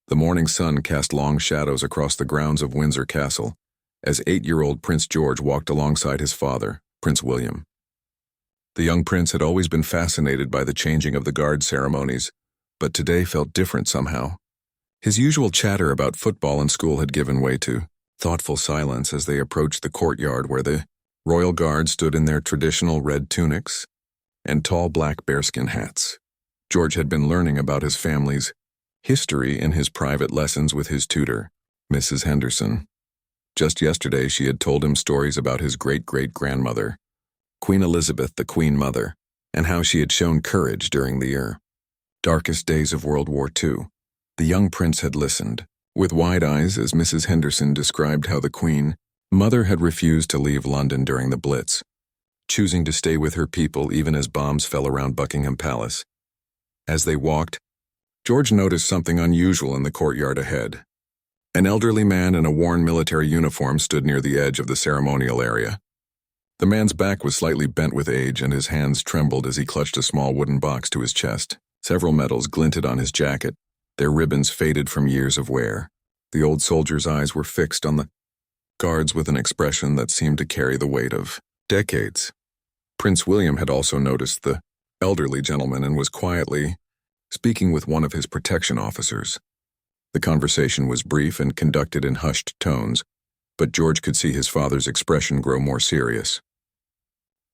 The morning sun cast long shadows across the grounds of Windsor Castle, as 8-year-old Prince George walked alongside his father, Prince William. The young prince had always been fascinated by the changing of the guard ceremonies, but today felt different somehow. His usual chatter about football and school had given way to thoughtful silence as they approached the courtyard where the royal guard stood in their traditional red tunics and tall black bearskin hats. George had been learning about his family's history in his private lessons with his tutor, Mrs. Henderson. Just yesterday she had told him stories about his great-great-grandmother, Queen Elizabeth, the Queen Mother, and how she had shown courage during the darkest days of World War II. The young prince had listened, with wide eyes as Mrs. Henderson described how the Queen Mother had refused to leave London during the Blitz, choosing to stay with her people even as bombs fell around Buckingham Palace. As they walked, George noticed something unusual in the courtyard ahead. An elderly man in a worn military uniform stood near the edge of the ceremonial area. The man's back was slightly bent with age and his hands trembled as he clutched a small wooden box to his chest. Several medals glinted on his jacket, their ribbons faded from years of wear. The old soldier's eyes were fixed on the guards with an expression that seemed to carry the weight of decades. Prince William had also noticed the elderly gentleman and was quietly speaking with one of his protection officers. The conversation was brief and conducted in hushed tones, but George could see his father's expression grow more serious.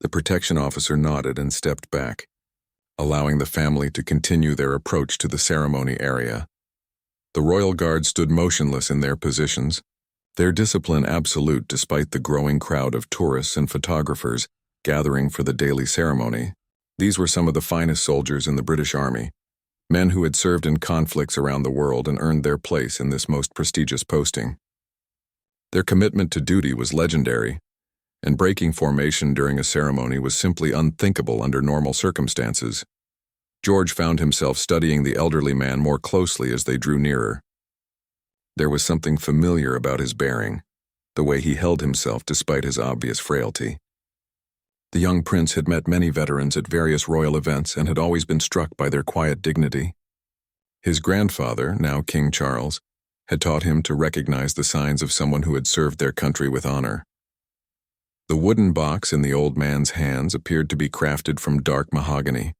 The protection officer nodded and stepped back, allowing the family to continue their approach to the ceremony area. The royal guard stood motionless in their positions, their discipline absolute despite the growing crowd of tourists and photographers gathering for the daily ceremony. These were some of the finest soldiers in the British Army, men who had served in conflicts around the world and earned their place in this most prestigious posting. Their commitment to duty was legendary, and breaking formation during a ceremony was simply unthinkable under normal circumstances. George found himself studying the elderly man more closely as they drew nearer. There was something familiar about his bearing, the way he held himself despite his obvious frailty. The young prince had met many veterans at various royal events and had always been struck by their quiet dignity. His grandfather, now King Charles, had taught him to recognize the signs of someone who had served their country with honor. The wooden box in the old man's hands appeared to be crafted from dark mahogany,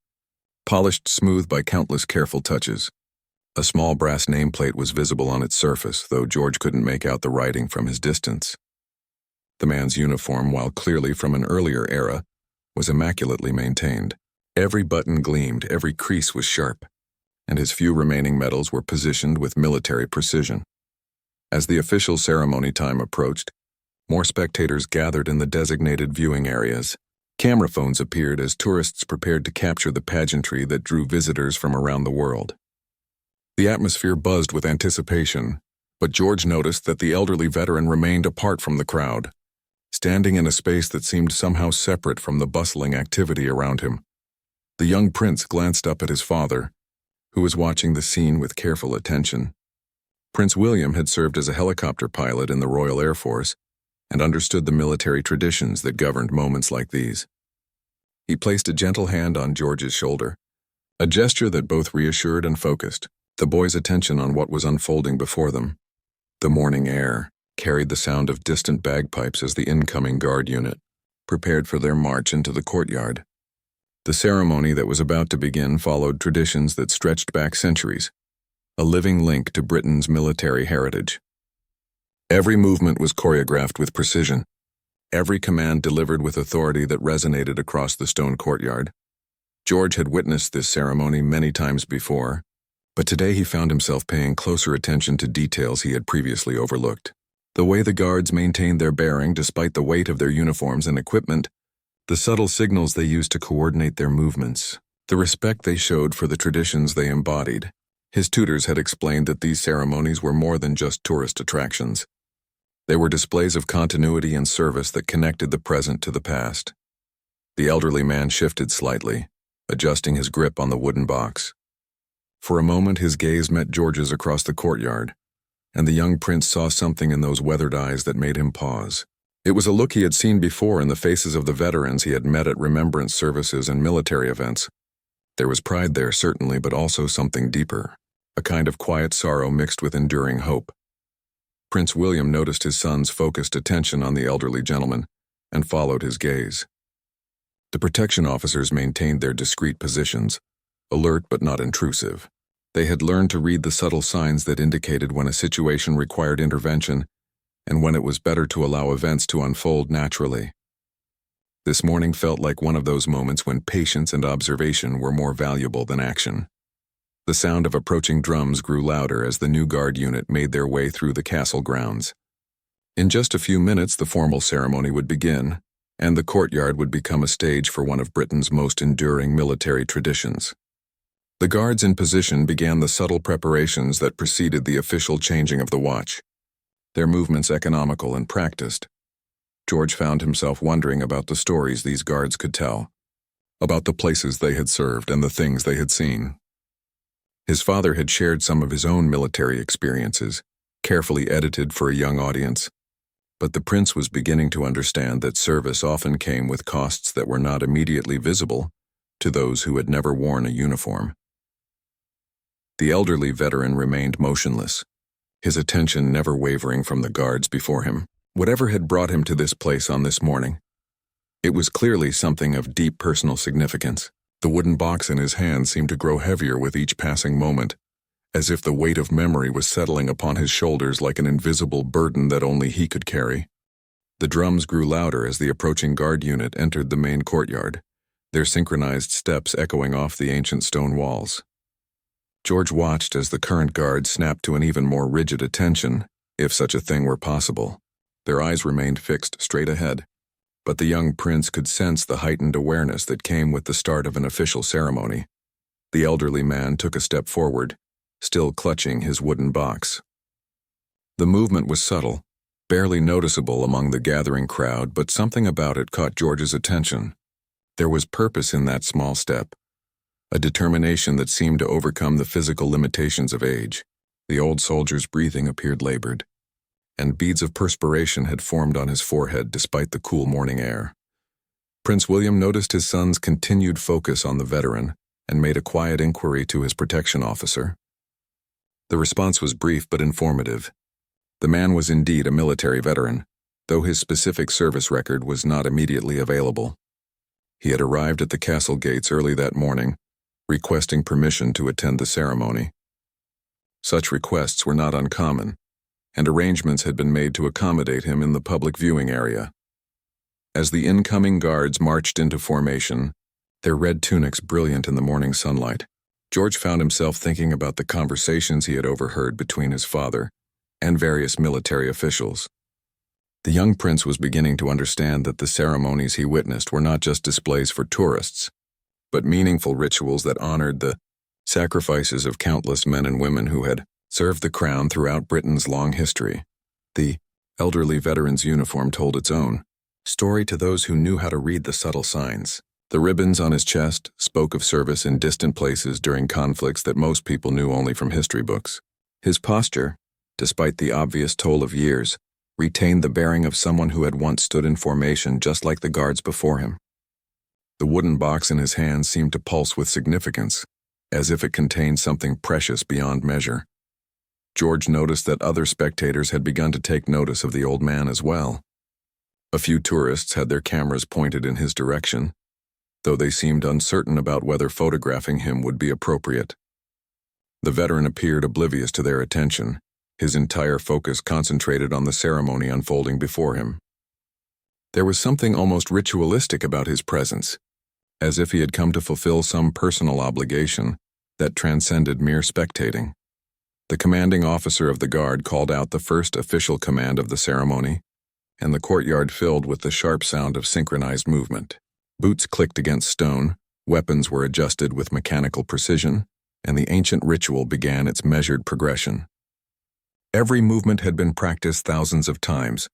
polished smooth by countless careful touches. A small brass nameplate was visible on its surface, though George couldn't make out the writing from his distance. The man's uniform, while clearly from an earlier era, was immaculately maintained. Every button gleamed, every crease was sharp, and his few remaining medals were positioned with military precision. As the official ceremony time approached, more spectators gathered in the designated viewing areas. Camera phones appeared as tourists prepared to capture the pageantry that drew visitors from around the world. The atmosphere buzzed with anticipation, but George noticed that the elderly veteran remained apart from the crowd, standing in a space that seemed somehow separate from the bustling activity around him. The young prince glanced up at his father, who was watching the scene with careful attention. Prince William had served as a helicopter pilot in the Royal Air Force and understood the military traditions that governed moments like these. He placed a gentle hand on George's shoulder, a gesture that both reassured and focused the boy's attention on what was unfolding before them. The morning air carried the sound of distant bagpipes as the incoming guard unit prepared for their march into the courtyard. The ceremony that was about to begin followed traditions that stretched back centuries, a living link to Britain's military heritage. Every movement was choreographed with precision, every command delivered with authority that resonated across the stone courtyard. George had witnessed this ceremony many times before, but today he found himself paying closer attention to details he had previously overlooked. The way the guards maintained their bearing despite the weight of their uniforms and equipment, the subtle signals they used to coordinate their movements, the respect they showed for the traditions they embodied. His tutors had explained that these ceremonies were more than just tourist attractions. They were displays of continuity and service that connected the present to the past. The elderly man shifted slightly, adjusting his grip on the wooden box. For a moment his gaze met George's across the courtyard, and the young prince saw something in those weathered eyes that made him pause. It was a look he had seen before in the faces of the veterans he had met at remembrance services and military events. There was pride there certainly, but also something deeper. a kind of quiet sorrow mixed with enduring hope. Prince William noticed his son's focused attention on the elderly gentleman and followed his gaze. The protection officers maintained their discreet positions, alert but not intrusive. They had learned to read the subtle signs that indicated when a situation required intervention and when it was better to allow events to unfold naturally. This morning felt like one of those moments when patience and observation were more valuable than action. The sound of approaching drums grew louder as the new guard unit made their way through the castle grounds. In just a few minutes, the formal ceremony would begin, and the courtyard would become a stage for one of Britain's most enduring military traditions. The guards in position began the subtle preparations that preceded the official changing of the watch, their movements economical and practiced. George found himself wondering about the stories these guards could tell, about the places they had served and the things they had seen. His father had shared some of his own military experiences, carefully edited for a young audience, but the prince was beginning to understand that service often came with costs that were not immediately visible to those who had never worn a uniform. The elderly veteran remained motionless, his attention never wavering from the guards before him. Whatever had brought him to this place on this morning, it was clearly something of deep personal significance. The wooden box in his hand seemed to grow heavier with each passing moment, as if the weight of memory was settling upon his shoulders like an invisible burden that only he could carry. The drums grew louder as the approaching guard unit entered the main courtyard, their synchronized steps echoing off the ancient stone walls. George watched as the current guard snapped to an even more rigid attention, if such a thing were possible. Their eyes remained fixed straight ahead, but the young prince could sense the heightened awareness that came with the start of an official ceremony. The elderly man took a step forward, still clutching his wooden box. The movement was subtle, barely noticeable among the gathering crowd, but something about it caught George's attention. There was purpose in that small step, a determination that seemed to overcome the physical limitations of age. The old soldier's breathing appeared labored, and beads of perspiration had formed on his forehead despite the cool morning air. Prince William noticed his son's continued focus on the veteran and made a quiet inquiry to his protection officer. The response was brief but informative. The man was indeed a military veteran, though his specific service record was not immediately available. He had arrived at the castle gates early that morning, requesting permission to attend the ceremony. Such requests were not uncommon, and arrangements had been made to accommodate him in the public viewing area. As the incoming guards marched into formation, their red tunics brilliant in the morning sunlight, George found himself thinking about the conversations he had overheard between his father and various military officials. The young prince was beginning to understand that the ceremonies he witnessed were not just displays for tourists, but meaningful rituals that honored the sacrifices of countless men and women who had served the crown throughout Britain's long history. The elderly veteran's uniform told its own story to those who knew how to read the subtle signs. The ribbons on his chest spoke of service in distant places during conflicts that most people knew only from history books. His posture, despite the obvious toll of years, retained the bearing of someone who had once stood in formation just like the guards before him. The wooden box in his hand seemed to pulse with significance, as if it contained something precious beyond measure. George noticed that other spectators had begun to take notice of the old man as well. A few tourists had their cameras pointed in his direction, though they seemed uncertain about whether photographing him would be appropriate. The veteran appeared oblivious to their attention, his entire focus concentrated on the ceremony unfolding before him. There was something almost ritualistic about his presence, as if he had come to fulfill some personal obligation that transcended mere spectating. The commanding officer of the guard called out the first official command of the ceremony, and the courtyard filled with the sharp sound of synchronized movement. Boots clicked against stone, weapons were adjusted with mechanical precision, and the ancient ritual began its measured progression. Every movement had been practiced thousands of times,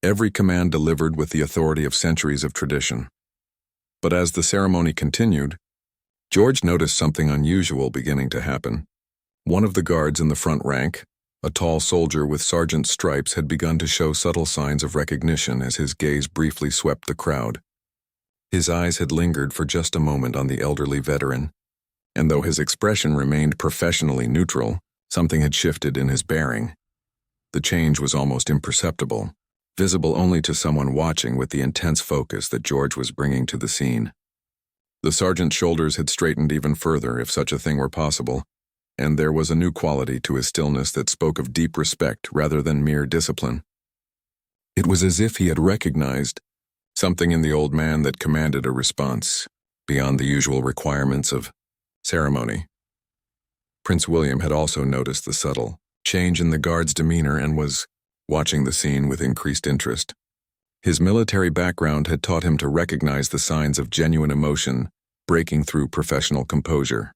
every command delivered with the authority of centuries of tradition. But as the ceremony continued, George noticed something unusual beginning to happen. One of the guards in the front rank, a tall soldier with sergeant's stripes, had begun to show subtle signs of recognition as his gaze briefly swept the crowd. His eyes had lingered for just a moment on the elderly veteran, and though his expression remained professionally neutral, something had shifted in his bearing. The change was almost imperceptible, visible only to someone watching with the intense focus that George was bringing to the scene. The sergeant's shoulders had straightened even further, if such a thing were possible, and there was a new quality to his stillness that spoke of deep respect rather than mere discipline. It was as if he had recognized something in the old man that commanded a response beyond the usual requirements of ceremony. Prince William had also noticed the subtle change in the guard's demeanor and was watching the scene with increased interest. His military background had taught him to recognize the signs of genuine emotion breaking through professional composure.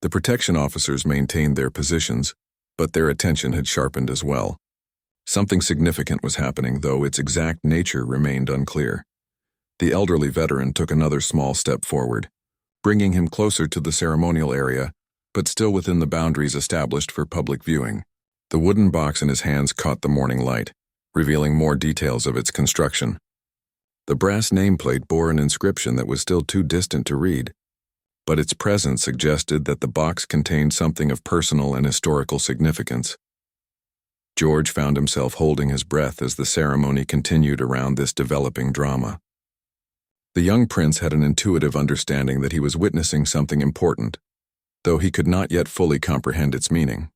The protection officers maintained their positions, but their attention had sharpened as well. Something significant was happening, though its exact nature remained unclear. The elderly veteran took another small step forward, bringing him closer to the ceremonial area, but still within the boundaries established for public viewing. The wooden box in his hands caught the morning light, revealing more details of its construction. The brass nameplate bore an inscription that was still too distant to read, but its presence suggested that the box contained something of personal and historical significance. George found himself holding his breath as the ceremony continued around this developing drama. The young prince had an intuitive understanding that he was witnessing something important, though he could not yet fully comprehend its meaning.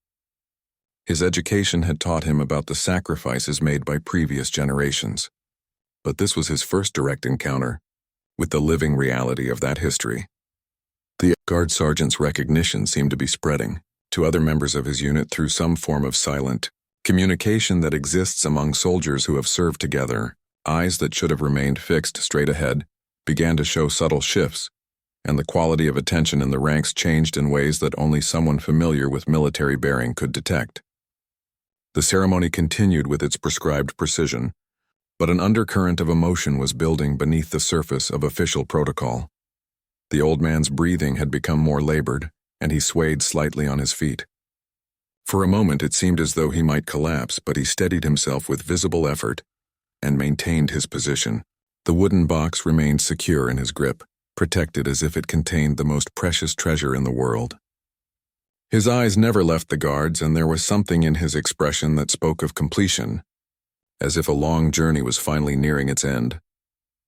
His education had taught him about the sacrifices made by previous generations, but this was his first direct encounter with the living reality of that history. The guard sergeant's recognition seemed to be spreading to other members of his unit through some form of silent communication that exists among soldiers who have served together. Eyes that should have remained fixed straight ahead began to show subtle shifts, and the quality of attention in the ranks changed in ways that only someone familiar with military bearing could detect. The ceremony continued with its prescribed precision, but an undercurrent of emotion was building beneath the surface of official protocol. The old man's breathing had become more labored, and he swayed slightly on his feet. For a moment it seemed as though he might collapse, but he steadied himself with visible effort and maintained his position. The wooden box remained secure in his grip, protected as if it contained the most precious treasure in the world. His eyes never left the guards, and there was something in his expression that spoke of completion, as if a long journey was finally nearing its end.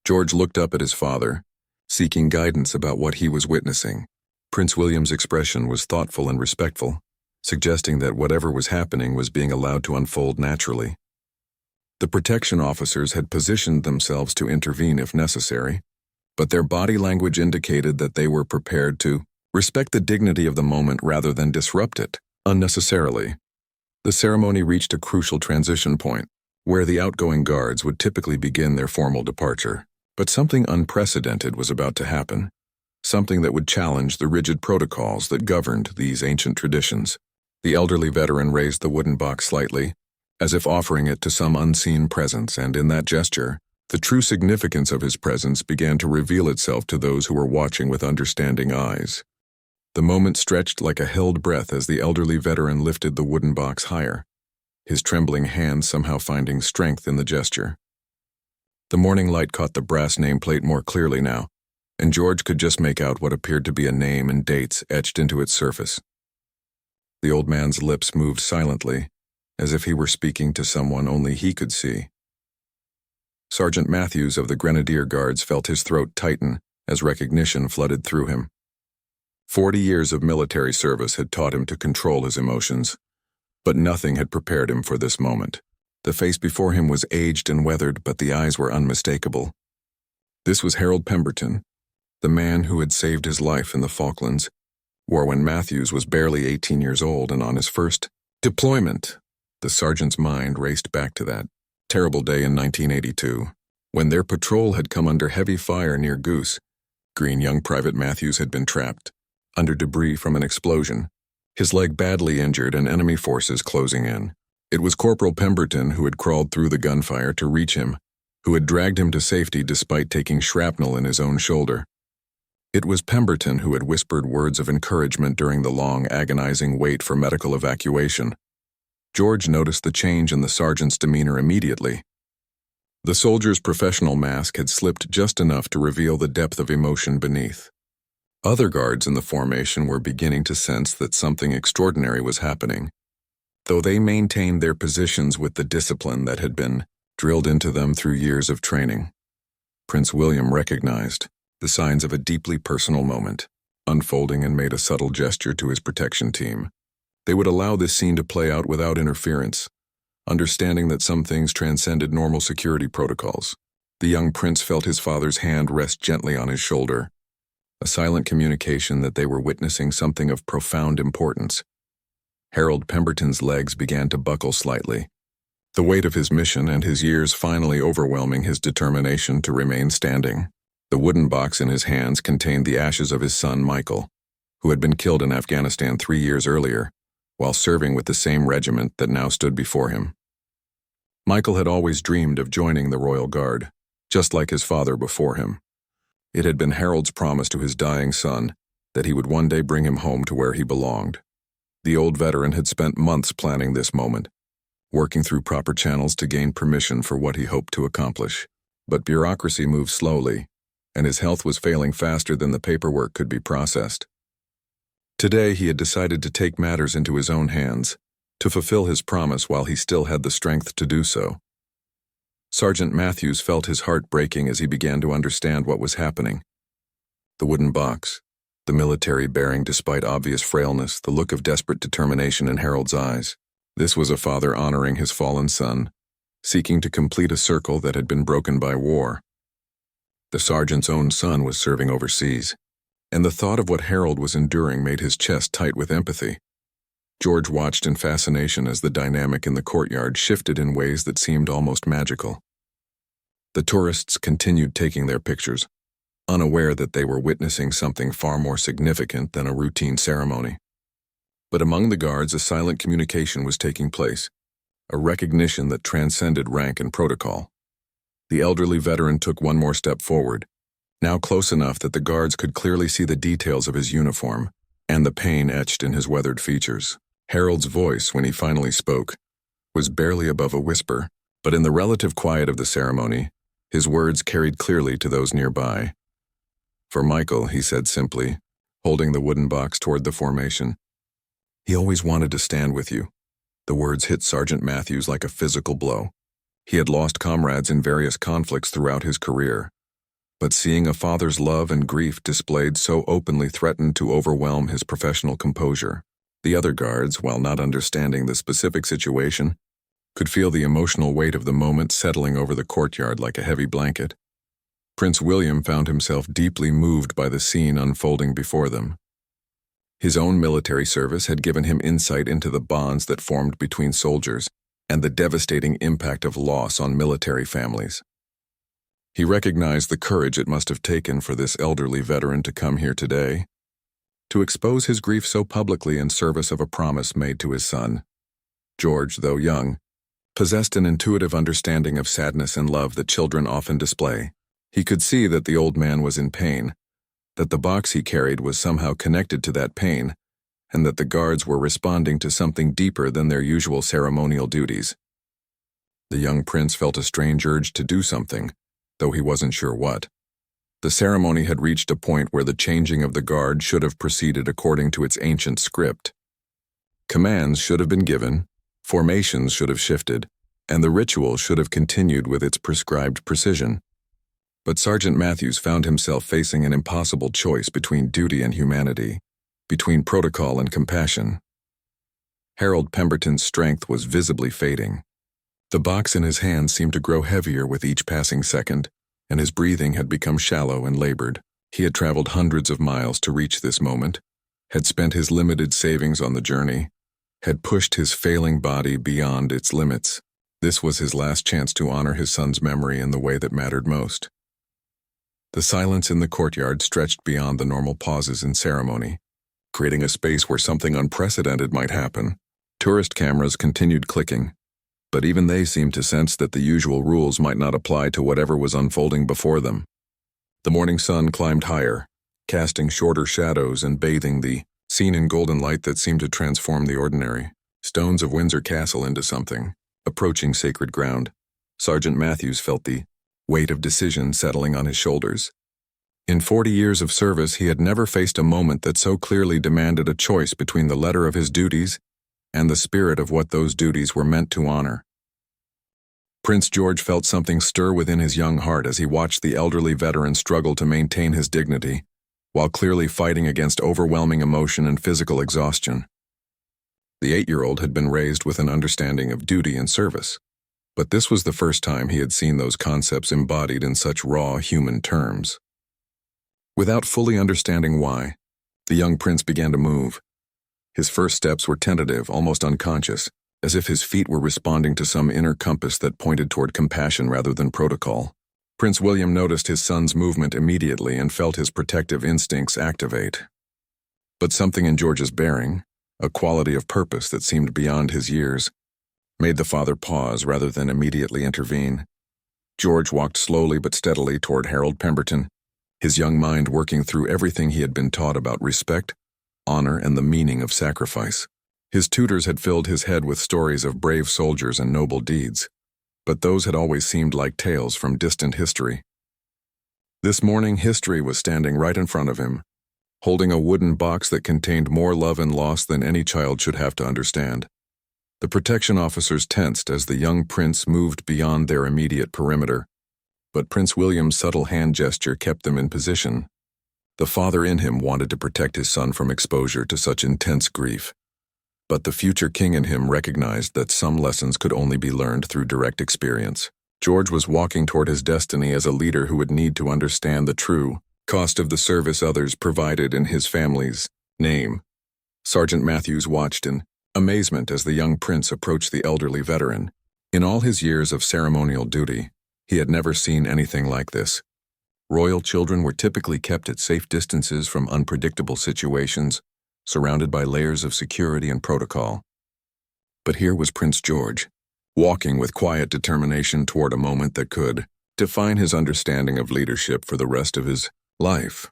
George looked up at his father, seeking guidance about what he was witnessing. Prince William's expression was thoughtful and respectful, suggesting that whatever was happening was being allowed to unfold naturally. The protection officers had positioned themselves to intervene if necessary, but their body language indicated that they were prepared to respect the dignity of the moment rather than disrupt it unnecessarily. The ceremony reached a crucial transition point, where the outgoing guards would typically begin their formal departure. But something unprecedented was about to happen, something that would challenge the rigid protocols that governed these ancient traditions. The elderly veteran raised the wooden box slightly, as if offering it to some unseen presence, and in that gesture, the true significance of his presence began to reveal itself to those who were watching with understanding eyes. The moment stretched like a held breath as the elderly veteran lifted the wooden box higher, his trembling hands somehow finding strength in the gesture. The morning light caught the brass nameplate more clearly now, and George could just make out what appeared to be a name and dates etched into its surface. The old man's lips moved silently, as if he were speaking to someone only he could see. Sergeant Matthews of the Grenadier Guards felt his throat tighten as recognition flooded through him. 40 years of military service had taught him to control his emotions, but nothing had prepared him for this moment. The face before him was aged and weathered, but the eyes were unmistakable. This was Harold Pemberton, the man who had saved his life in the Falklands War when Matthews was barely 18 years old and on his first deployment. The sergeant's mind raced back to that terrible day in 1982, when their patrol had come under heavy fire near Goose. Green young Private Matthews had been trapped under debris from an explosion, his leg badly injured and enemy forces closing in. It was Corporal Pemberton who had crawled through the gunfire to reach him, who had dragged him to safety despite taking shrapnel in his own shoulder. It was Pemberton who had whispered words of encouragement during the long, agonizing wait for medical evacuation. George noticed the change in the sergeant's demeanor immediately. The soldier's professional mask had slipped just enough to reveal the depth of emotion beneath. Other guards in the formation were beginning to sense that something extraordinary was happening, though they maintained their positions with the discipline that had been drilled into them through years of training. Prince William recognized the signs of a deeply personal moment, unfolding, and made a subtle gesture to his protection team. They would allow this scene to play out without interference, understanding that some things transcended normal security protocols. The young prince felt his father's hand rest gently on his shoulder, a silent communication that they were witnessing something of profound importance. Harold Pemberton's legs began to buckle slightly, the weight of his mission and his years finally overwhelming his determination to remain standing. The wooden box in his hands contained the ashes of his son Michael, who had been killed in Afghanistan 3 years earlier, while serving with the same regiment that now stood before him. Michael had always dreamed of joining the Royal Guard, just like his father before him. It had been Harold's promise to his dying son that he would one day bring him home to where he belonged. The old veteran had spent months planning this moment, working through proper channels to gain permission for what he hoped to accomplish. But bureaucracy moved slowly, and his health was failing faster than the paperwork could be processed. Today he had decided to take matters into his own hands, to fulfill his promise while he still had the strength to do so. Sergeant Matthews felt his heart breaking as he began to understand what was happening. The wooden box, the military bearing despite obvious frailness, the look of desperate determination in Harold's eyes. This was a father honoring his fallen son, seeking to complete a circle that had been broken by war. The sergeant's own son was serving overseas, and the thought of what Harold was enduring made his chest tight with empathy. George watched in fascination as the dynamic in the courtyard shifted in ways that seemed almost magical. The tourists continued taking their pictures, unaware that they were witnessing something far more significant than a routine ceremony. But among the guards, a silent communication was taking place, a recognition that transcended rank and protocol. The elderly veteran took one more step forward, now close enough that the guards could clearly see the details of his uniform and the pain etched in his weathered features. Harold's voice, when he finally spoke, was barely above a whisper, but in the relative quiet of the ceremony, his words carried clearly to those nearby. "For Michael," he said simply, holding the wooden box toward the formation. "He always wanted to stand with you." The words hit Sergeant Matthews like a physical blow. He had lost comrades in various conflicts throughout his career, but seeing a father's love and grief displayed so openly threatened to overwhelm his professional composure. The other guards, while not understanding the specific situation, could feel the emotional weight of the moment settling over the courtyard like a heavy blanket. Prince William found himself deeply moved by the scene unfolding before them. His own military service had given him insight into the bonds that formed between soldiers and the devastating impact of loss on military families. He recognized the courage it must have taken for this elderly veteran to come here today, to expose his grief so publicly in service of a promise made to his son. George, though young, possessed an intuitive understanding of sadness and love that children often display. He could see that the old man was in pain, that the box he carried was somehow connected to that pain, and that the guards were responding to something deeper than their usual ceremonial duties. The young prince felt a strange urge to do something, though he wasn't sure what. The ceremony had reached a point where the changing of the guard should have proceeded according to its ancient script. Commands should have been given, formations should have shifted, and the ritual should have continued with its prescribed precision. But Sergeant Matthews found himself facing an impossible choice between duty and humanity, between protocol and compassion. Harold Pemberton's strength was visibly fading. The box in his hand seemed to grow heavier with each passing second, and his breathing had become shallow and labored. He had traveled hundreds of miles to reach this moment, had spent his limited savings on the journey, had pushed his failing body beyond its limits. This was his last chance to honor his son's memory in the way that mattered most. The silence in the courtyard stretched beyond the normal pauses in ceremony, creating a space where something unprecedented might happen. Tourist cameras continued clicking, but even they seemed to sense that the usual rules might not apply to whatever was unfolding before them. The morning sun climbed higher, casting shorter shadows and bathing the scene in golden light that seemed to transform the ordinary stones of Windsor Castle into something approaching sacred ground. Sergeant Matthews felt the weight of decision settling on his shoulders. In 40 years of service, he had never faced a moment that so clearly demanded a choice between the letter of his duties and the spirit of what those duties were meant to honor. Prince George felt something stir within his young heart as he watched the elderly veteran struggle to maintain his dignity, while clearly fighting against overwhelming emotion and physical exhaustion. The 8-year-old had been raised with an understanding of duty and service, but this was the first time he had seen those concepts embodied in such raw human terms. Without fully understanding why, the young prince began to move. His first steps were tentative, almost unconscious, as if his feet were responding to some inner compass that pointed toward compassion rather than protocol. Prince William noticed his son's movement immediately and felt his protective instincts activate. But something in George's bearing, a quality of purpose that seemed beyond his years, made the father pause rather than immediately intervene. George walked slowly but steadily toward Harold Pemberton, his young mind working through everything he had been taught about respect, honor, and the meaning of sacrifice. His tutors had filled his head with stories of brave soldiers and noble deeds, but those had always seemed like tales from distant history. This morning, history was standing right in front of him, holding a wooden box that contained more love and loss than any child should have to understand. The protection officers tensed as the young prince moved beyond their immediate perimeter, but Prince William's subtle hand gesture kept them in position. The father in him wanted to protect his son from exposure to such intense grief, but the future king in him recognized that some lessons could only be learned through direct experience. George was walking toward his destiny as a leader who would need to understand the true cost of the service others provided in his family's name. Sergeant Matthews watched in amazement as the young prince approached the elderly veteran. In all his years of ceremonial duty, he had never seen anything like this. Royal children were typically kept at safe distances from unpredictable situations, surrounded by layers of security and protocol. But here was Prince George, walking with quiet determination toward a moment that could define his understanding of leadership for the rest of his life.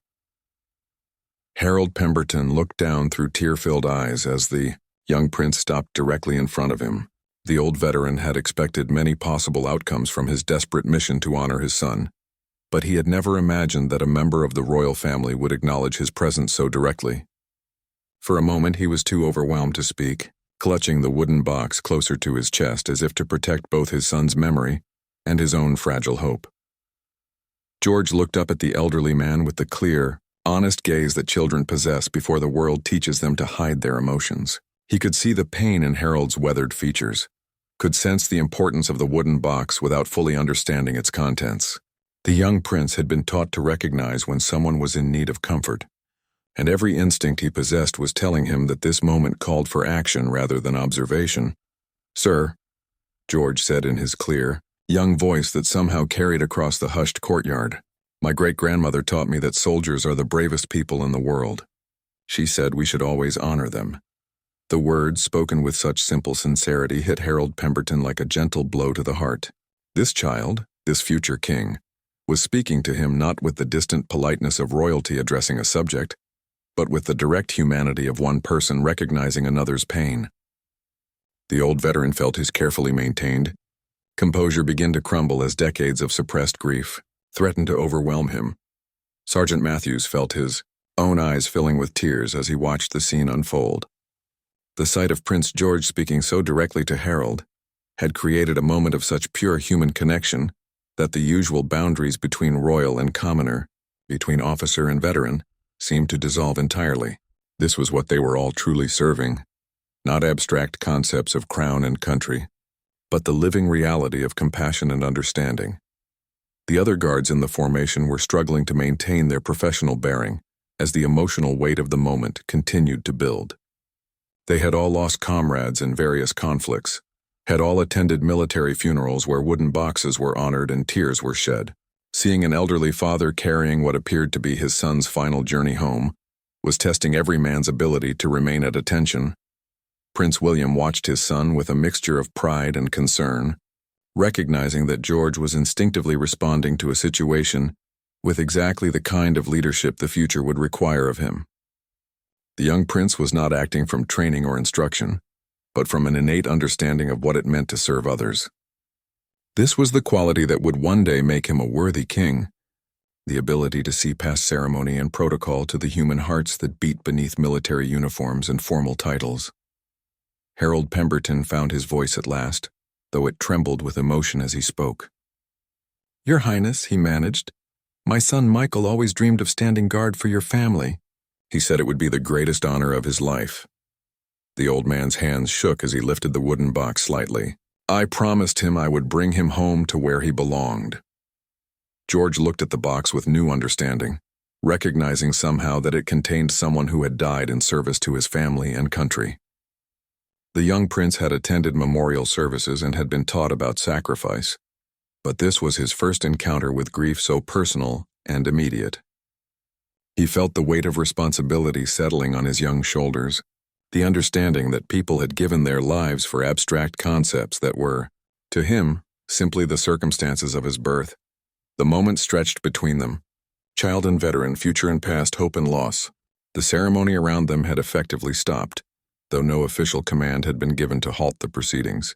Harold Pemberton looked down through tear-filled eyes as the young prince stopped directly in front of him. The old veteran had expected many possible outcomes from his desperate mission to honor his son, but he had never imagined that a member of the royal family would acknowledge his presence so directly. For a moment he was too overwhelmed to speak, clutching the wooden box closer to his chest as if to protect both his son's memory and his own fragile hope. George looked up at the elderly man with the clear, honest gaze that children possess before the world teaches them to hide their emotions. He could see the pain in Harold's weathered features, could sense the importance of the wooden box without fully understanding its contents. The young prince had been taught to recognize when someone was in need of comfort, and every instinct he possessed was telling him that this moment called for action rather than observation. "Sir," George said in his clear, young voice that somehow carried across the hushed courtyard, "my great-grandmother taught me that soldiers are the bravest people in the world. She said we should always honor them." The words, spoken with such simple sincerity, hit Harold Pemberton like a gentle blow to the heart. This child, this future king, was speaking to him not with the distant politeness of royalty addressing a subject, but with the direct humanity of one person recognizing another's pain. The old veteran felt his carefully maintained composure begin to crumble as decades of suppressed grief threatened to overwhelm him. Sergeant Matthews felt his own eyes filling with tears as he watched the scene unfold. The sight of Prince George speaking so directly to Harold had created a moment of such pure human connection that the usual boundaries between royal and commoner, between officer and veteran, seemed to dissolve entirely. This was what they were all truly serving, not abstract concepts of crown and country, but the living reality of compassion and understanding. The other guards in the formation were struggling to maintain their professional bearing as the emotional weight of the moment continued to build. They had all lost comrades in various conflicts, had all attended military funerals where wooden boxes were honored and tears were shed. Seeing an elderly father carrying what appeared to be his son's final journey home was testing every man's ability to remain at attention. Prince William watched his son with a mixture of pride and concern, recognizing that George was instinctively responding to a situation with exactly the kind of leadership the future would require of him. The young prince was not acting from training or instruction, but from an innate understanding of what it meant to serve others. This was the quality that would one day make him a worthy king, the ability to see past ceremony and protocol to the human hearts that beat beneath military uniforms and formal titles. Harold Pemberton found his voice at last, though it trembled with emotion as he spoke. "Your Highness," he managed, "my son Michael always dreamed of standing guard for your family." He said it would be the greatest honor of his life. The old man's hands shook as he lifted the wooden box slightly. "I promised him I would bring him home to where he belonged." George looked at the box with new understanding, recognizing somehow that it contained someone who had died in service to his family and country. The young prince had attended memorial services and had been taught about sacrifice, but this was his first encounter with grief so personal and immediate. He felt the weight of responsibility settling on his young shoulders, the understanding that people had given their lives for abstract concepts that were, to him, simply the circumstances of his birth. The moment stretched between them, child and veteran, future and past, hope and loss. The ceremony around them had effectively stopped, though no official command had been given to halt the proceedings.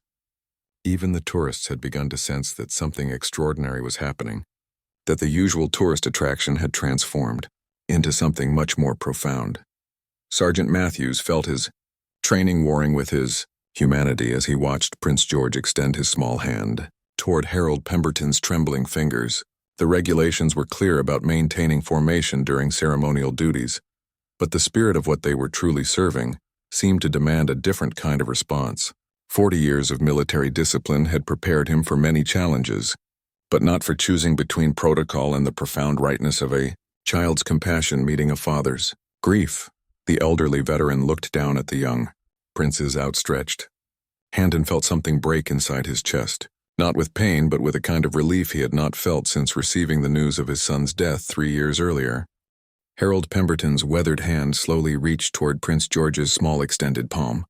Even the tourists had begun to sense that something extraordinary was happening, that the usual tourist attraction had transformed into something much more profound. Sergeant Matthews felt his training warring with his humanity as he watched Prince George extend his small hand toward Harold Pemberton's trembling fingers. The regulations were clear about maintaining formation during ceremonial duties, but the spirit of what they were truly serving seemed to demand a different kind of response. 40 years of military discipline had prepared him for many challenges, but not for choosing between protocol and the profound rightness of a child's compassion meeting a father's grief. The elderly veteran looked down at the young prince's outstretched hand and felt something break inside his chest, not with pain but with a kind of relief he had not felt since receiving the news of his son's death 3 years earlier. Harold Pemberton's weathered hand slowly reached toward Prince George's small extended palm.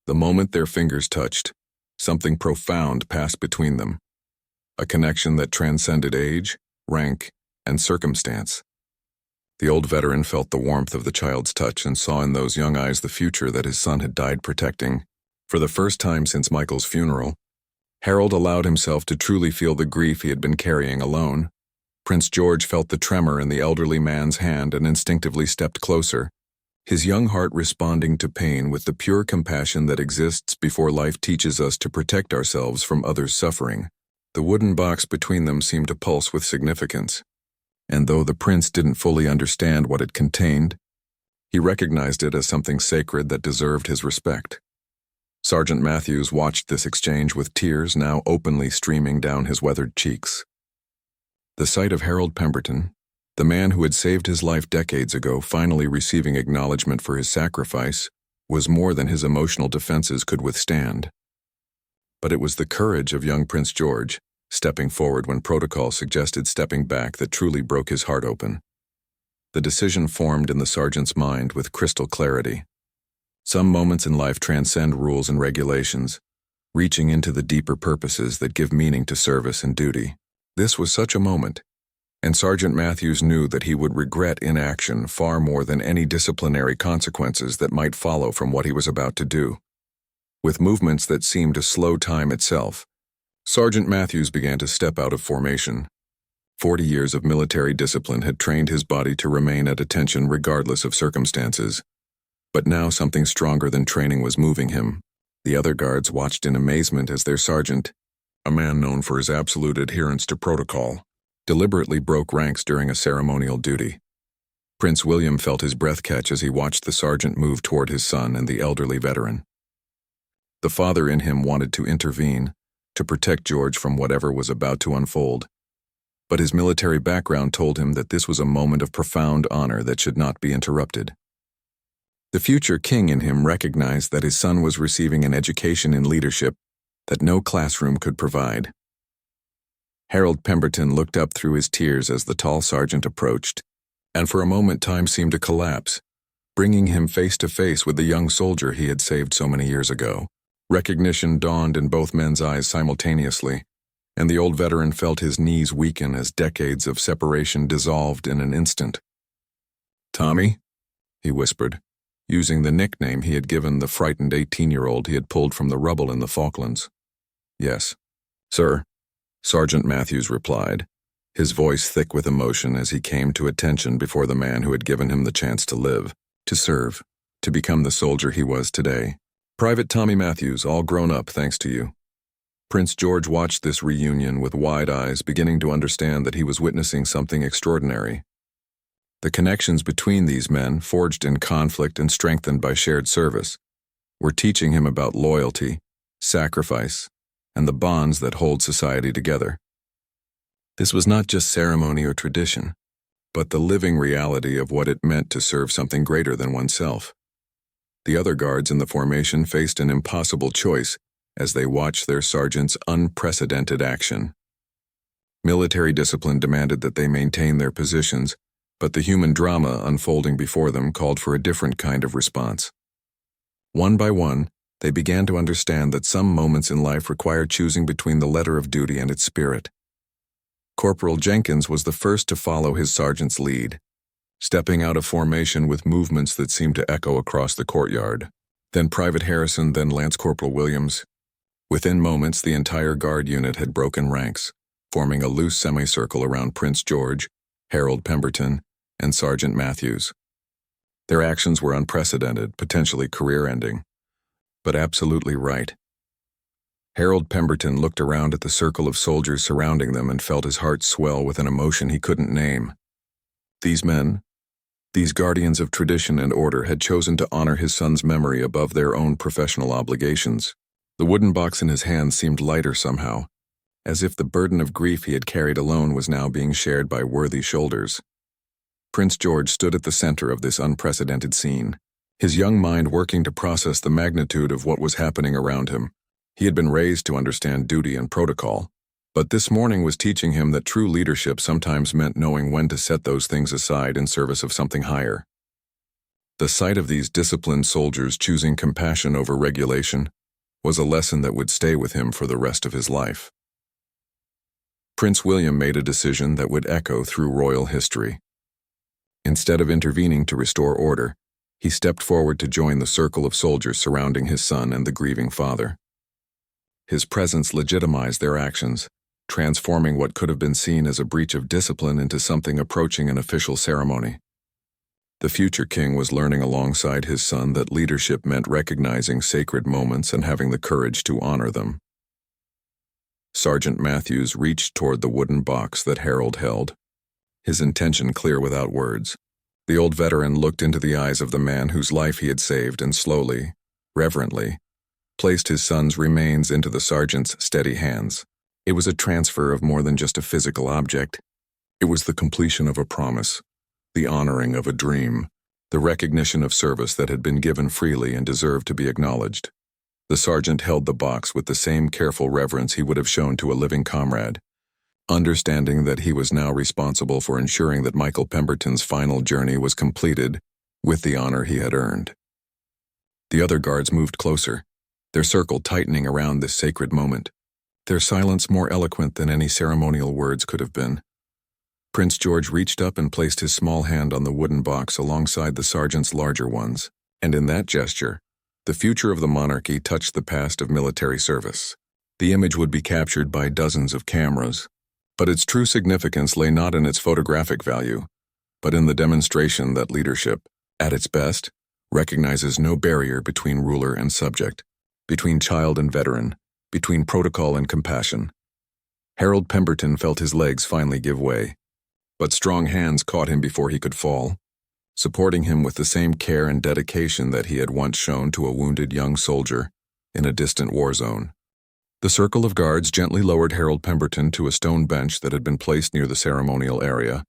The moment their fingers touched, something profound passed between them, a connection that transcended age, rank, and circumstance. The old veteran felt the warmth of the child's touch and saw in those young eyes the future that his son had died protecting. For the first time since Michael's funeral, Harold allowed himself to truly feel the grief he had been carrying alone. Prince George felt the tremor in the elderly man's hand and instinctively stepped closer, his young heart responding to pain with the pure compassion that exists before life teaches us to protect ourselves from others' suffering. The wooden box between them seemed to pulse with significance, and though the prince didn't fully understand what it contained, he recognized it as something sacred that deserved his respect. Sergeant Matthews watched this exchange with tears now openly streaming down his weathered cheeks. The sight of Harold Pemberton, the man who had saved his life decades ago, finally receiving acknowledgement for his sacrifice, was more than his emotional defenses could withstand. But it was the courage of young Prince George, stepping forward when protocol suggested stepping back, that truly broke his heart open. The decision formed in the sergeant's mind with crystal clarity. Some moments in life transcend rules and regulations, reaching into the deeper purposes that give meaning to service and duty. This was such a moment, and Sergeant Matthews knew that he would regret inaction far more than any disciplinary consequences that might follow from what he was about to do. With movements that seemed to slow time itself, Sergeant Matthews began to step out of formation. 40 years of military discipline had trained his body to remain at attention regardless of circumstances. But now something stronger than training was moving him. The other guards watched in amazement as their sergeant, a man known for his absolute adherence to protocol, deliberately broke ranks during a ceremonial duty. Prince William felt his breath catch as he watched the sergeant move toward his son and the elderly veteran. The father in him wanted to intervene, to protect George from whatever was about to unfold. But his military background told him that this was a moment of profound honor that should not be interrupted. The future king in him recognized that his son was receiving an education in leadership that no classroom could provide. Harold Pemberton looked up through his tears as the tall sergeant approached, and for a moment time seemed to collapse, bringing him face to face with the young soldier he had saved so many years ago. Recognition dawned in both men's eyes simultaneously, and the old veteran felt his knees weaken as decades of separation dissolved in an instant. "Tommy?" he whispered, using the nickname he had given the frightened 18-year-old he had pulled from the rubble in the Falklands. "Yes, sir," Sergeant Matthews replied, his voice thick with emotion as he came to attention before the man who had given him the chance to live, to serve, to become the soldier he was today. Private Tommy Matthews, all grown up thanks to you. Prince George watched this reunion with wide eyes, beginning to understand that he was witnessing something extraordinary. The connections between these men, forged in conflict and strengthened by shared service, were teaching him about loyalty, sacrifice, and the bonds that hold society together. This was not just ceremony or tradition, but the living reality of what it meant to serve something greater than oneself. The other guards in the formation faced an impossible choice as they watched their sergeant's unprecedented action. Military discipline demanded that they maintain their positions, but the human drama unfolding before them called for a different kind of response. One by one, they began to understand that some moments in life require choosing between the letter of duty and its spirit. Corporal Jenkins was the first to follow his sergeant's lead, stepping out of formation with movements that seemed to echo across the courtyard. Then Private Harrison, then Lance Corporal Williams. Within moments, the entire guard unit had broken ranks, forming a loose semicircle around Prince George, Harold Pemberton, and Sergeant Matthews. Their actions were unprecedented, potentially career-ending, but absolutely right. Harold Pemberton looked around at the circle of soldiers surrounding them and felt his heart swell with an emotion he couldn't name. These men, these guardians of tradition and order, had chosen to honor his son's memory above their own professional obligations. The wooden box in his hand seemed lighter somehow, as if the burden of grief he had carried alone was now being shared by worthy shoulders. Prince George stood at the center of this unprecedented scene, his young mind working to process the magnitude of what was happening around him. He had been raised to understand duty and protocol, but this morning was teaching him that true leadership sometimes meant knowing when to set those things aside in service of something higher. The sight of these disciplined soldiers choosing compassion over regulation was a lesson that would stay with him for the rest of his life. Prince William made a decision that would echo through royal history. Instead of intervening to restore order, he stepped forward to join the circle of soldiers surrounding his son and the grieving father. His presence legitimized their actions, transforming what could have been seen as a breach of discipline into something approaching an official ceremony. The future king was learning alongside his son that leadership meant recognizing sacred moments and having the courage to honor them. Sergeant Matthews reached toward the wooden box that Harold held, his intention clear without words. The old veteran looked into the eyes of the man whose life he had saved and slowly, reverently, placed his son's remains into the sergeant's steady hands. It was a transfer of more than just a physical object. It was the completion of a promise, the honoring of a dream, the recognition of service that had been given freely and deserved to be acknowledged. The sergeant held the box with the same careful reverence he would have shown to a living comrade, understanding that he was now responsible for ensuring that Michael Pemberton's final journey was completed with the honor he had earned. The other guards moved closer, their circle tightening around this sacred moment, their silence more eloquent than any ceremonial words could have been. Prince George reached up and placed his small hand on the wooden box alongside the sergeant's larger ones, and in that gesture, the future of the monarchy touched the past of military service. The image would be captured by dozens of cameras, but its true significance lay not in its photographic value, but in the demonstration that leadership, at its best, recognizes no barrier between ruler and subject, between child and veteran, between protocol and compassion. Harold Pemberton felt his legs finally give way, but strong hands caught him before he could fall, supporting him with the same care and dedication that he had once shown to a wounded young soldier in a distant war zone. The circle of guards gently lowered Harold Pemberton to a stone bench that had been placed near the ceremonial area,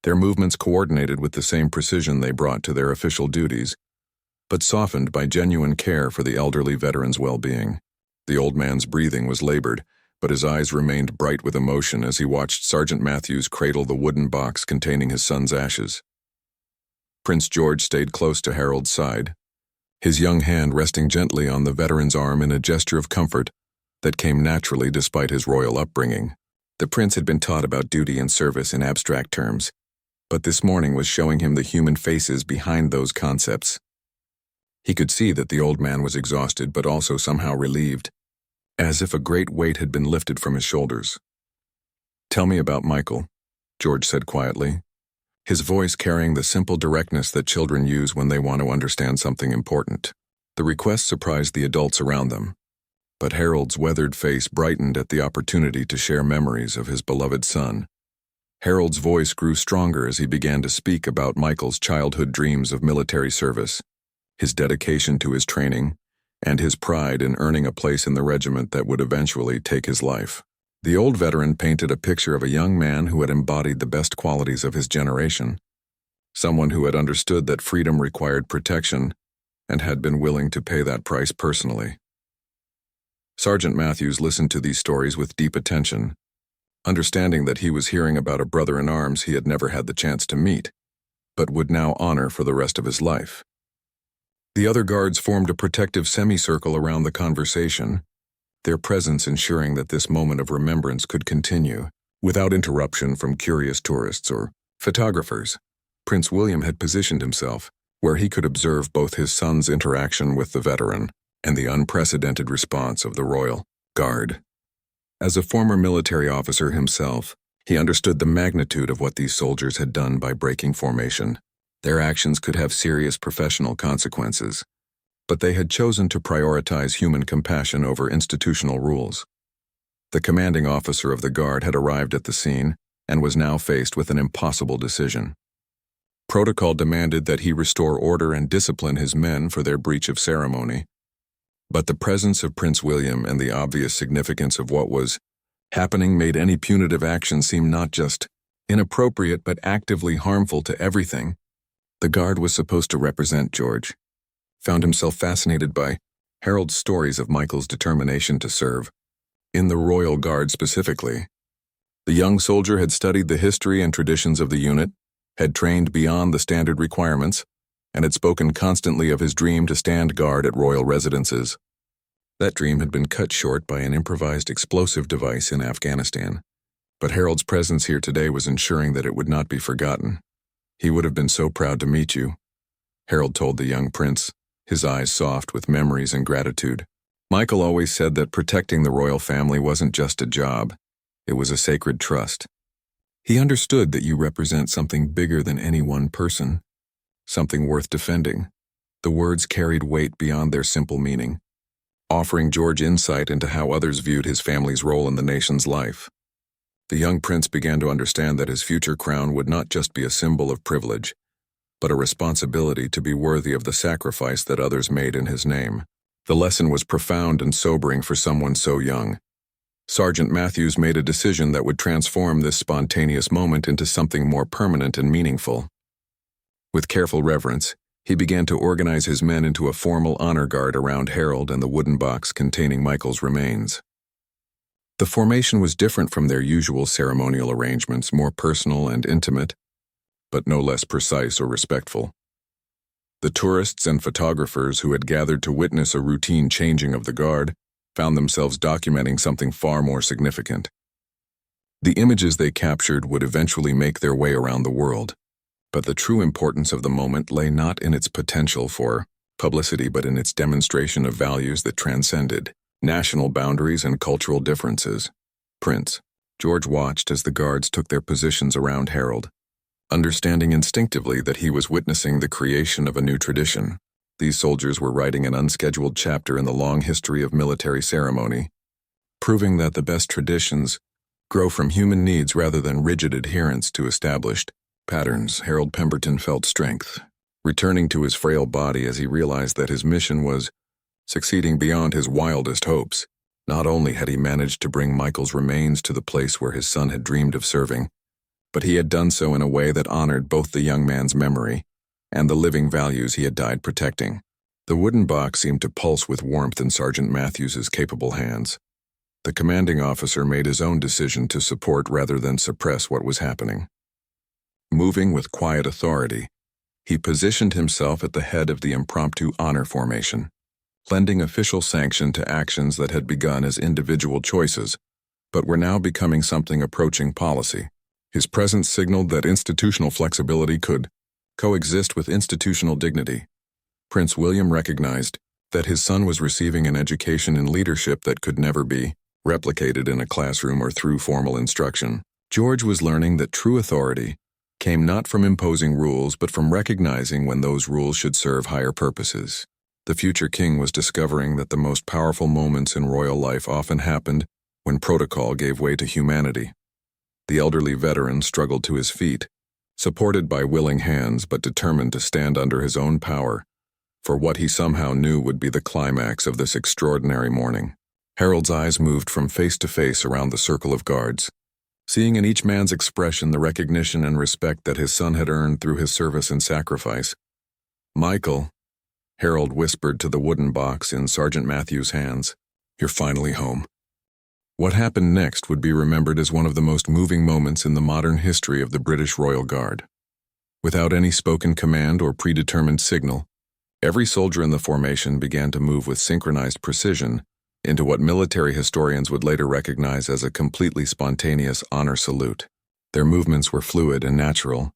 their movements coordinated with the same precision they brought to their official duties, but softened by genuine care for the elderly veteran's well-being. The old man's breathing was labored, but his eyes remained bright with emotion as he watched Sergeant Matthews cradle the wooden box containing his son's ashes. Prince George stayed close to Harold's side, his young hand resting gently on the veteran's arm in a gesture of comfort that came naturally despite his royal upbringing. The prince had been taught about duty and service in abstract terms, but this morning was showing him the human faces behind those concepts. He could see that the old man was exhausted but also somehow relieved, as if a great weight had been lifted from his shoulders. "Tell me about Michael," George said quietly, his voice carrying the simple directness that children use when they want to understand something important. The request surprised the adults around them, but Harold's weathered face brightened at the opportunity to share memories of his beloved son. Harold's voice grew stronger as he began to speak about Michael's childhood dreams of military service, his dedication to his training, and his pride in earning a place in the regiment that would eventually take his life. The old veteran painted a picture of a young man who had embodied the best qualities of his generation, someone who had understood that freedom required protection and had been willing to pay that price personally. Sergeant Matthews listened to these stories with deep attention, understanding that he was hearing about a brother-in-arms he had never had the chance to meet, but would now honor for the rest of his life. The other guards formed a protective semicircle around the conversation, their presence ensuring that this moment of remembrance could continue, without interruption from curious tourists or photographers. Prince William had positioned himself where he could observe both his son's interaction with the veteran and the unprecedented response of the Royal Guard. As a former military officer himself, he understood the magnitude of what these soldiers had done by breaking formation. Their actions could have serious professional consequences, but they had chosen to prioritize human compassion over institutional rules. The commanding officer of the Guard had arrived at the scene and was now faced with an impossible decision. Protocol demanded that he restore order and discipline his men for their breach of ceremony, but the presence of Prince William and the obvious significance of what was happening made any punitive action seem not just inappropriate but actively harmful to everything. The Guard was supposed to represent George, found himself fascinated by Harold's stories of Michael's determination to serve, in the Royal Guard specifically. The young soldier had studied the history and traditions of the unit, had trained beyond the standard requirements, and had spoken constantly of his dream to stand guard at royal residences. That dream had been cut short by an improvised explosive device in Afghanistan, but Harold's presence here today was ensuring that it would not be forgotten. He would have been so proud to meet you, Harold told the young prince, his eyes soft with memories and gratitude. Michael always said that protecting the royal family wasn't just a job, it was a sacred trust. He understood that you represent something bigger than any one person, something worth defending. The words carried weight beyond their simple meaning, offering George insight into how others viewed his family's role in the nation's life. The young prince began to understand that his future crown would not just be a symbol of privilege, but a responsibility to be worthy of the sacrifice that others made in his name. The lesson was profound and sobering for someone so young. Sergeant Matthews made a decision that would transform this spontaneous moment into something more permanent and meaningful. With careful reverence, he began to organize his men into a formal honor guard around Harold and the wooden box containing Michael's remains. The formation was different from their usual ceremonial arrangements, more personal and intimate, but no less precise or respectful. The tourists and photographers who had gathered to witness a routine changing of the guard found themselves documenting something far more significant. The images they captured would eventually make their way around the world, but the true importance of the moment lay not in its potential for publicity but in its demonstration of values that transcended national boundaries and cultural differences. Prince George watched as the guards took their positions around Harold, understanding instinctively that he was witnessing the creation of a new tradition. These soldiers were writing an unscheduled chapter in the long history of military ceremony, proving that the best traditions grow from human needs rather than rigid adherence to established patterns. Harold Pemberton felt strength returning to his frail body as he realized that his mission was succeeding beyond his wildest hopes. Not only had he managed to bring Michael's remains to the place where his son had dreamed of serving, but he had done so in a way that honored both the young man's memory and the living values he had died protecting. The wooden box seemed to pulse with warmth in Sergeant Matthews's capable hands. The commanding officer made his own decision to support rather than suppress what was happening. Moving with quiet authority, he positioned himself at the head of the impromptu honor formation, lending official sanction to actions that had begun as individual choices, but were now becoming something approaching policy. His presence signaled that institutional flexibility could coexist with institutional dignity. Prince William recognized that his son was receiving an education in leadership that could never be replicated in a classroom or through formal instruction. George was learning that true authority came not from imposing rules but from recognizing when those rules should serve higher purposes. The future king was discovering that the most powerful moments in royal life often happened when protocol gave way to humanity. The elderly veteran struggled to his feet, supported by willing hands but determined to stand under his own power for what he somehow knew would be the climax of this extraordinary morning. Harold's eyes moved from face to face around the circle of guards, seeing in each man's expression the recognition and respect that his son had earned through his service and sacrifice. "Michael," Harold whispered to the wooden box in Sergeant Matthews' hands, "you're finally home." What happened next would be remembered as one of the most moving moments in the modern history of the British Royal Guard. Without any spoken command or predetermined signal, every soldier in the formation began to move with synchronized precision into what military historians would later recognize as a completely spontaneous honor salute. Their movements were fluid and natural,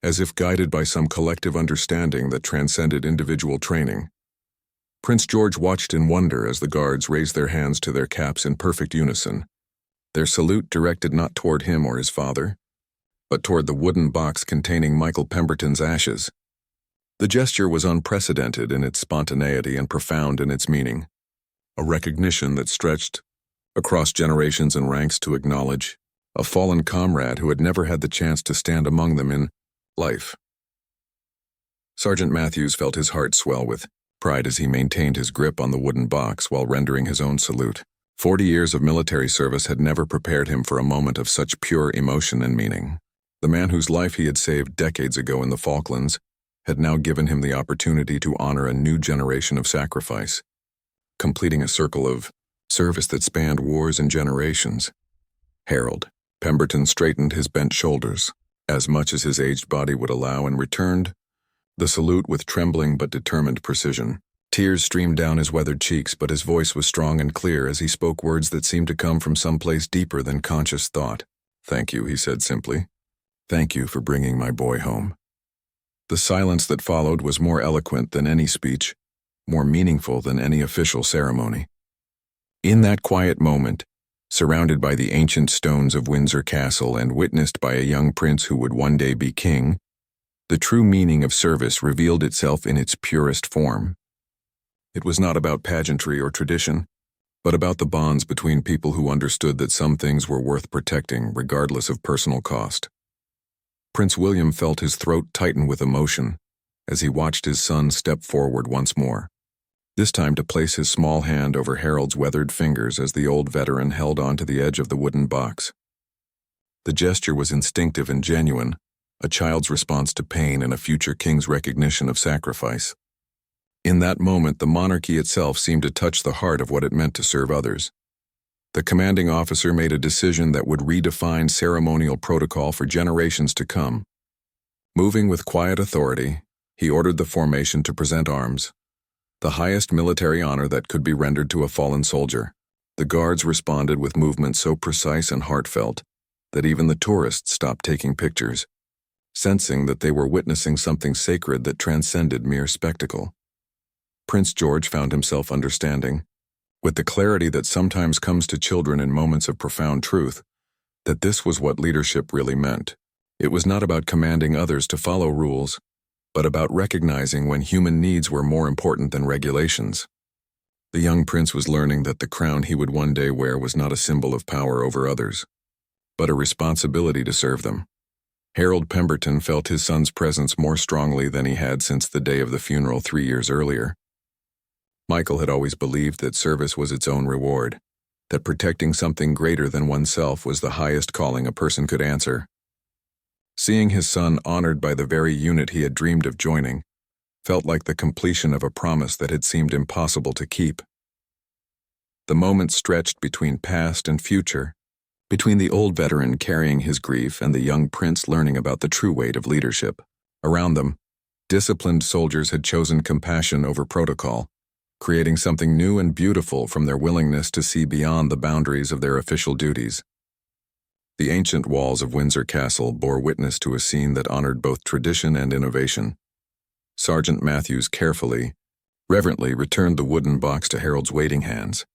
as if guided by some collective understanding that transcended individual training. Prince George watched in wonder as the guards raised their hands to their caps in perfect unison, their salute directed not toward him or his father, but toward the wooden box containing Michael Pemberton's ashes. The gesture was unprecedented in its spontaneity and profound in its meaning, a recognition that stretched across generations and ranks to acknowledge a fallen comrade who had never had the chance to stand among them in life. Sergeant Matthews felt his heart swell with pride as he maintained his grip on the wooden box while rendering his own salute. 40 years of military service had never prepared him for a moment of such pure emotion and meaning. The man whose life he had saved decades ago in the Falklands had now given him the opportunity to honor a new generation of sacrifice, completing a circle of service that spanned wars and generations. Harold Pemberton straightened his bent shoulders, as much as his aged body would allow, and returned the salute with trembling but determined precision. Tears streamed down his weathered cheeks, but his voice was strong and clear as he spoke words that seemed to come from some place deeper than conscious thought. "Thank you," he said simply. "Thank you for bringing my boy home." The silence that followed was more eloquent than any speech, more meaningful than any official ceremony. In that quiet moment, surrounded by the ancient stones of Windsor Castle and witnessed by a young prince who would one day be king, the true meaning of service revealed itself in its purest form. It was not about pageantry or tradition, but about the bonds between people who understood that some things were worth protecting regardless of personal cost. Prince William felt his throat tighten with emotion as he watched his son step forward once more, this time to place his small hand over Harold's weathered fingers as the old veteran held onto the edge of the wooden box. The gesture was instinctive and genuine, a child's response to pain and a future king's recognition of sacrifice. In that moment, the monarchy itself seemed to touch the heart of what it meant to serve others. The commanding officer made a decision that would redefine ceremonial protocol for generations to come. Moving with quiet authority, he ordered the formation to present arms, the highest military honor that could be rendered to a fallen soldier. The guards responded with movements so precise and heartfelt that even the tourists stopped taking pictures, sensing that they were witnessing something sacred that transcended mere spectacle. Prince George found himself understanding, with the clarity that sometimes comes to children in moments of profound truth, that this was what leadership really meant. It was not about commanding others to follow rules, but about recognizing when human needs were more important than regulations. The young prince was learning that the crown he would one day wear was not a symbol of power over others, but a responsibility to serve them. Harold Pemberton felt his son's presence more strongly than he had since the day of the funeral 3 years earlier. Michael had always believed that service was its own reward, that protecting something greater than oneself was the highest calling a person could answer. Seeing his son honored by the very unit he had dreamed of joining felt like the completion of a promise that had seemed impossible to keep. The moment stretched between past and future, between the old veteran carrying his grief and the young prince learning about the true weight of leadership. Around them, disciplined soldiers had chosen compassion over protocol, creating something new and beautiful from their willingness to see beyond the boundaries of their official duties. The ancient walls of Windsor Castle bore witness to a scene that honored both tradition and innovation. Sergeant Matthews carefully, reverently returned the wooden box to Harold's waiting hands,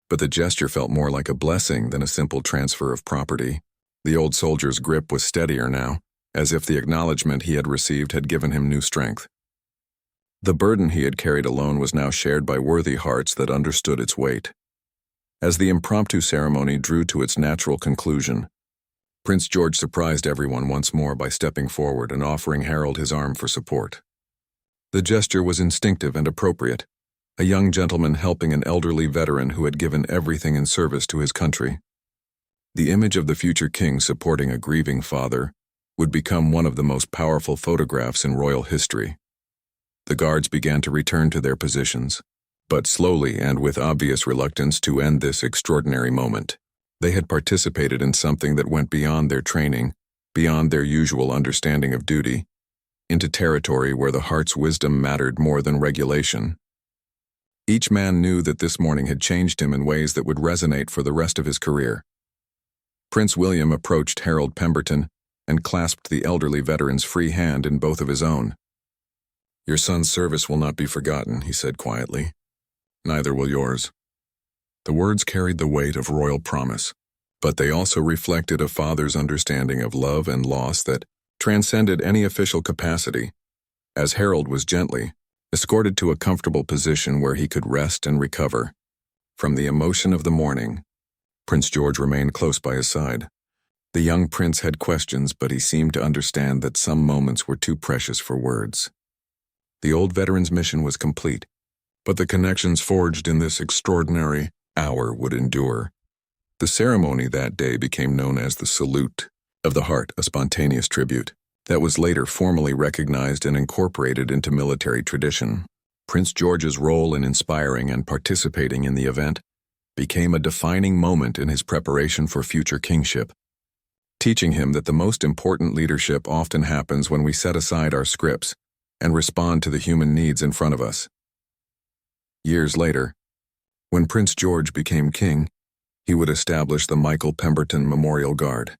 but the gesture felt more like a blessing than a simple transfer of property. The old soldier's grip was steadier now, as if the acknowledgment he had received had given him new strength. The burden he had carried alone was now shared by worthy hearts that understood its weight. As the impromptu ceremony drew to its natural conclusion, Prince George surprised everyone once more by stepping forward and offering Harold his arm for support. The gesture was instinctive and appropriate, a young gentleman helping an elderly veteran who had given everything in service to his country. The image of the future king supporting a grieving father would become one of the most powerful photographs in royal history. The guards began to return to their positions, but slowly and with obvious reluctance to end this extraordinary moment. They had participated in something that went beyond their training, beyond their usual understanding of duty, into territory where the heart's wisdom mattered more than regulation. Each man knew that this morning had changed him in ways that would resonate for the rest of his career. Prince William approached Harold Pemberton and clasped the elderly veteran's free hand in both of his own. "Your son's service will not be forgotten," he said quietly. "Neither will yours." The words carried the weight of royal promise, but they also reflected a father's understanding of love and loss that transcended any official capacity, as Harold was gently escorted to a comfortable position where he could rest and recover. From the emotion of the morning, Prince George remained close by his side. The young prince had questions, but he seemed to understand that some moments were too precious for words. The old veteran's mission was complete, but the connections forged in this extraordinary hour would endure. The ceremony that day became known as the Salute of the Heart, a spontaneous tribute that was later formally recognized and incorporated into military tradition. Prince George's role in inspiring and participating in the event became a defining moment in his preparation for future kingship, teaching him that the most important leadership often happens when we set aside our scripts and respond to the human needs in front of us. Years later, when Prince George became king, he would establish the Michael Pemberton Memorial Guard,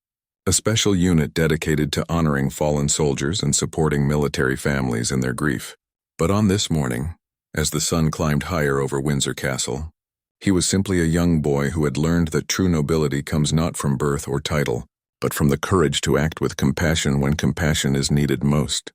a special unit dedicated to honoring fallen soldiers and supporting military families in their grief. But on this morning, as the sun climbed higher over Windsor Castle, he was simply a young boy who had learned that true nobility comes not from birth or title, but from the courage to act with compassion when compassion is needed most.